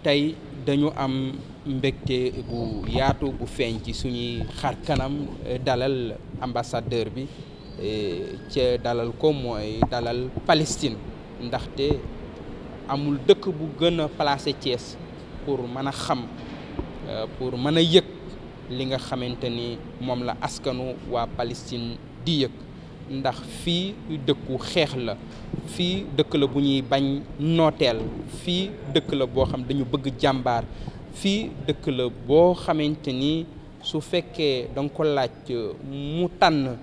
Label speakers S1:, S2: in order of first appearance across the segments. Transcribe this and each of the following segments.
S1: tey dañu am mbégte bu yaatu bu feeñ ci suñuy xar kanam dalal ambassadeur bi ca dalal ko mooy dalal Palestine ndaxte amul dëkk bu gën a placé Thiès pour mën a xam pour mën a yëg li nga xamante ni moom la askanu waa Palestine di yëg ndax fii dëkku xeex la fii dëkk la bu ñuy bañ nooteel fii dëkk la boo xam dañu bëgg jàmbaar fii dëkk la boo xamante ni su fekkee da nga ko laaj mu tànn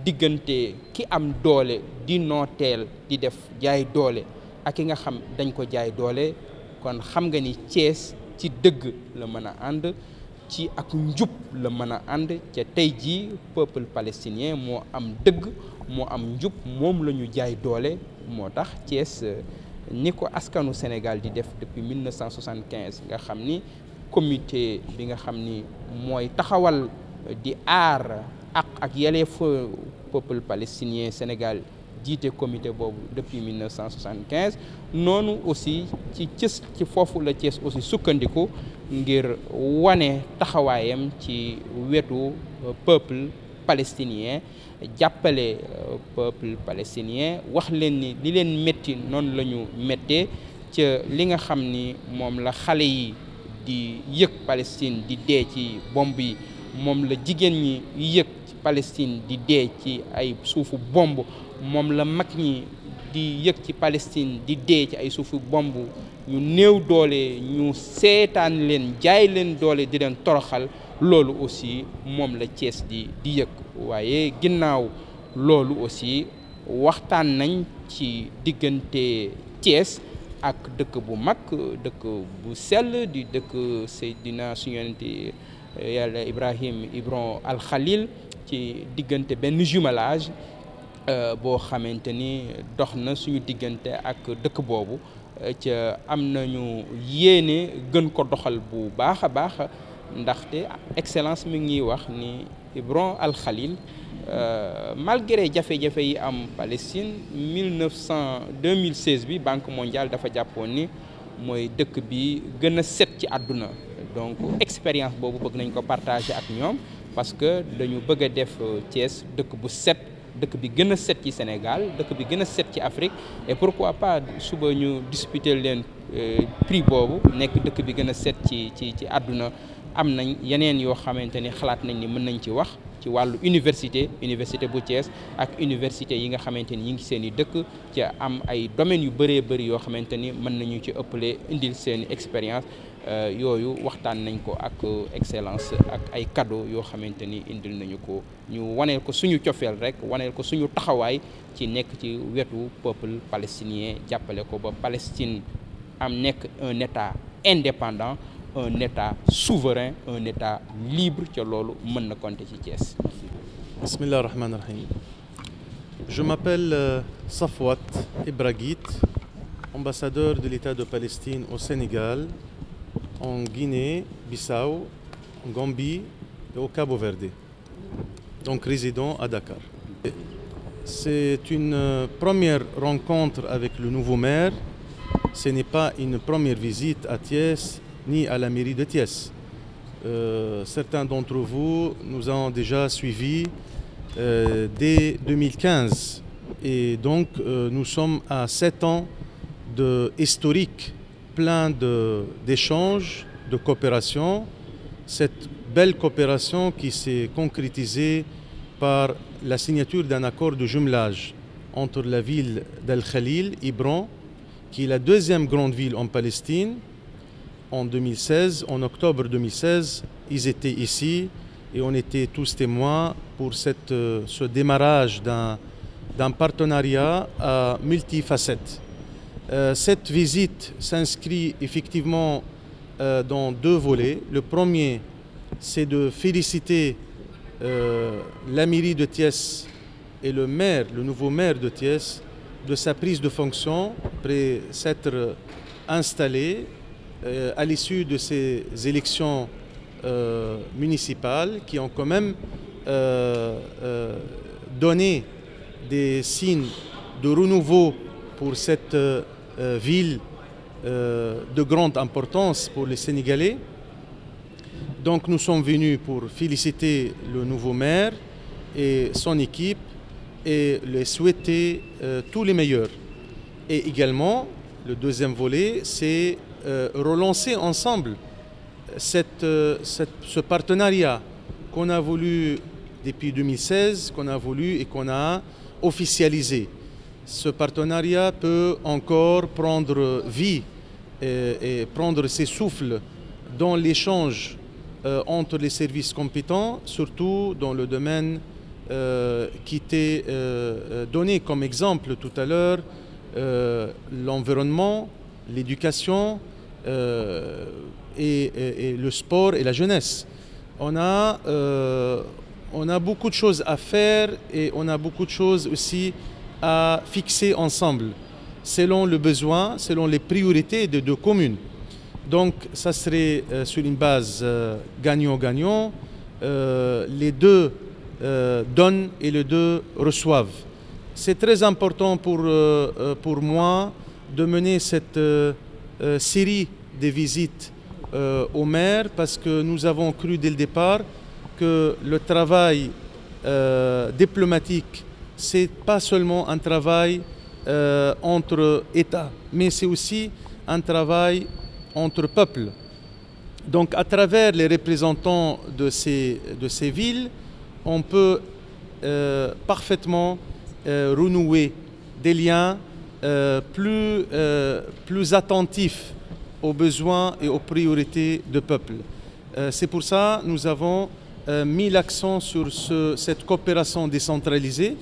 S1: diggante ki am doole di nooteel di def jaay doole ak ki nga xam dañ ko jaay doole kon xam nga ni Thiès ci dëgg la mën a ànd ci ak njub la mën a ànd ca tey jii peuple palestinien moo am dëgg moo am njub moom la ñu jaay doole moo tax Thiès ni ko askanu Sénégal di def depuis 1975 nga xam ni comité bi nga xam ni mooy taxawal di aar ak yelleefu peuple palestinien Sénégal jiite comité boobu depuis 1975 noonu aussi ci foofu la Thiès aussi sukkandiku ngir wane taxawaayam ci wetu peuple palestinien jàppale peuple palestinien wax leen ni li leen métti noonu la ñu méttee ca li nga xam ni moom la xale yi di yëg Palestine di dee ci bomb yi moom la jigéen ñi yëg ci Palestine di dee ci ay suufu bomb moom la mag ñi di yëg ci Palestine di dee ci ay suufu bomb ñu néew doole ñu seetaan leen jaay leen doole di leen toroxal loolu aussi moom la Thiès di yëg waaye ginnaaw loolu aussi waxtaan nañ ci diggante Thiès ak dëkk bu mag dëkk bu sell di dëkk Seydina suñu yonent yàlla Ibrahim al Khalil ci diggante benn jumelage boo xamante ni dox na suñu diggante ak dëkk boobu ca am nañu yéene gën ko doxal bu baax a baax ndaxte excellence mi ngi wax ni Ibrahim al Khalil malgré jafe-jafe yi am Palestine 2016 bi Banque mondiale dafa jàppoon ni mooy dëkk bi gën a set ci àdduna donc expérience boobu bëgg nañ ko partager ak ñoom parce que dañu bëgg a def Thiès dëkk bu set dëkk bi gën a set ci Sénégal dëkk bi gën a set ci Afrique et pourquoi pas suba ñu disputer leen prix boobu nekk dëkk bi gën a set ci àdduna am nañ yeneen yoo xamante ni xalaat nañ ni mën nañ ci wax ci wàllu université bu Thiès ak université yi nga xamante ni ñi ngi seen i dëkk ci am ay domaines yu bëree bëri yoo xamante ni mën nañu ci ëppale indil seen i expérience yooyu waxtaan nañ ko ak excellence ak ay cadeau yoo xamante ni indil nañu ko ñu waneel ko suñu cofeel rek waneel ko suñu taxawaay ci nekk ci wetu peuple palestinien jàppale ko ba Palestine am nekk un état indépendant un état souverain un état libre ca loolu mën na compter ci Thiès.
S2: Bismillah ar-Rahman ar-Rahim. Je m'appelle Safwat Ibraguit, ambassadeur de l'État de Palestine au Sénégal, en Guinée-Bissau, en Gambie et au Cabo-Verde, donc résident à Dakar. C'est une première rencontre avec le nouveau maire. Ce n'est pas une première visite à Thiès ni à la mairie de Thiès. Certains d'entre vous nous ont déjà suivis dès 2015 et donc nous sommes à 7 ans de historique plein d'échanges, de coopération. Cette belle coopération qui s'est concrétisée par la signature d'un accord de jumelage entre la ville d'Al Khalil, Hébron, qui est la deuxième grande ville en Palestine. En 2016, en octobre 2016, ils étaient ici et on était tous témoins pour ce démarrage d'un partenariat à multifacettes. Cette visite s'inscrit effectivement dans deux volets. Le premier, c'est de féliciter la mairie de Thiès et le nouveau maire de Thiès, de sa prise de fonction après s'être installé à l'issue de ces élections municipales qui ont quand même donné des signes de renouveau pour cette ville de grande importance pour les Sénégalais. Donc nous sommes venus pour féliciter le nouveau maire et son équipe et lui souhaiter tous les meilleurs. Et également, le deuxième volet, c'est relancer ensemble ce partenariat qu'on a voulu depuis 2016, qu'on a voulu et qu'on a officialisé. Ce partenariat peut encore prendre vie et prendre ses souffles dans l'échange entre les services compétents, surtout dans le domaine qui était donné comme exemple tout à l'heure, l'environnement, l'éducation et le sport et la jeunesse. On a beaucoup de choses à faire et on a beaucoup de choses aussi à fixer ensemble, selon le besoin, selon les priorités de deux communes. Donc ça serait sur une base gagnant-gagnant, les deux donnent et les deux reçoivent. C'est très important pour moi de mener cette série de visites au maire parce que nous avons cru dès le départ que le travail diplomatique, c'est pas seulement un travail entre États, mais c'est aussi un travail entre peuples. Donc à travers les représentants de ces villes, on peut parfaitement renouer des liens plus attentifs aux besoins et aux priorités du peuple. C'est pour ça que nous avons mis l'accent sur cette coopération décentralisée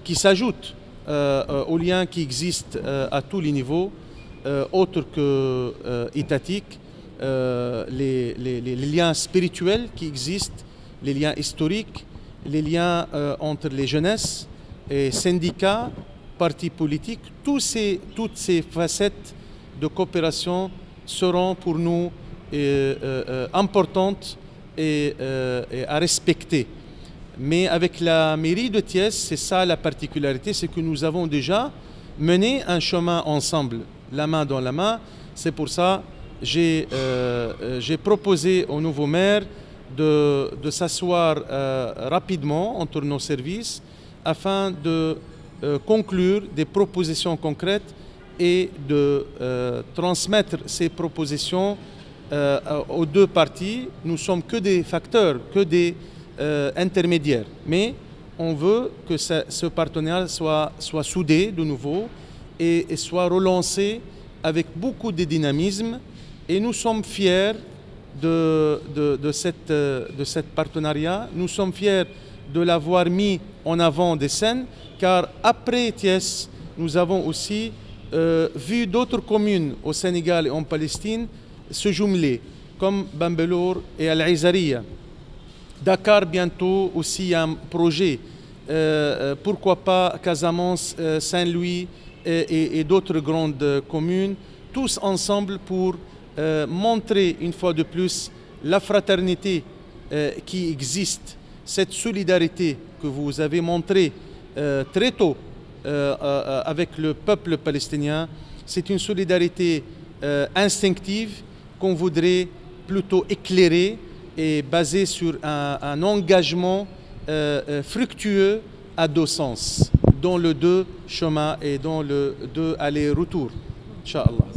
S2: qui s'ajoute aux liens qui existent à tous les niveaux, autres que étatiques, les liens spirituels qui existent, les liens historiques, les liens entre les jeunesses, et syndicats, partis politiques, toutes ces facettes de coopération seront pour nous importantes et à respecter. Mais avec la mairie de Thiès, c'est ça la particularité, c'est que nous avons déjà mené un chemin ensemble, la main dans la main. C'est pour ça que j'ai proposé au nouveau maire de s'asseoir rapidement entre nos services afin de conclure des propositions concrètes et de transmettre ces propositions aux deux parties. Nous ne sommes que des facteurs, que des intermédiaires. Mais on veut que ce partenariat soit soudé de nouveau et soit relancé avec beaucoup de dynamisme. Et nous sommes fiers de cet partenariat. Nous sommes fiers de l'avoir mis en avant des scènes, car après Thiès, nous avons aussi vu d'autres communes au Sénégal et en Palestine se jumeler, comme Bambelour et Al-Aizariya. Dakar, bientôt aussi un projet, pourquoi pas Casamance, Saint-Louis et d'autres grandes communes, tous ensemble pour montrer une fois de plus la fraternité qui existe, cette solidarité que vous avez montrée très tôt avec le peuple palestinien. C'est une solidarité instinctive qu'on voudrait plutôt éclairer et basée sur un engagement fructueux à deux sens, dans le deux chemins et dans le deux aller-retour. Inch'Allah.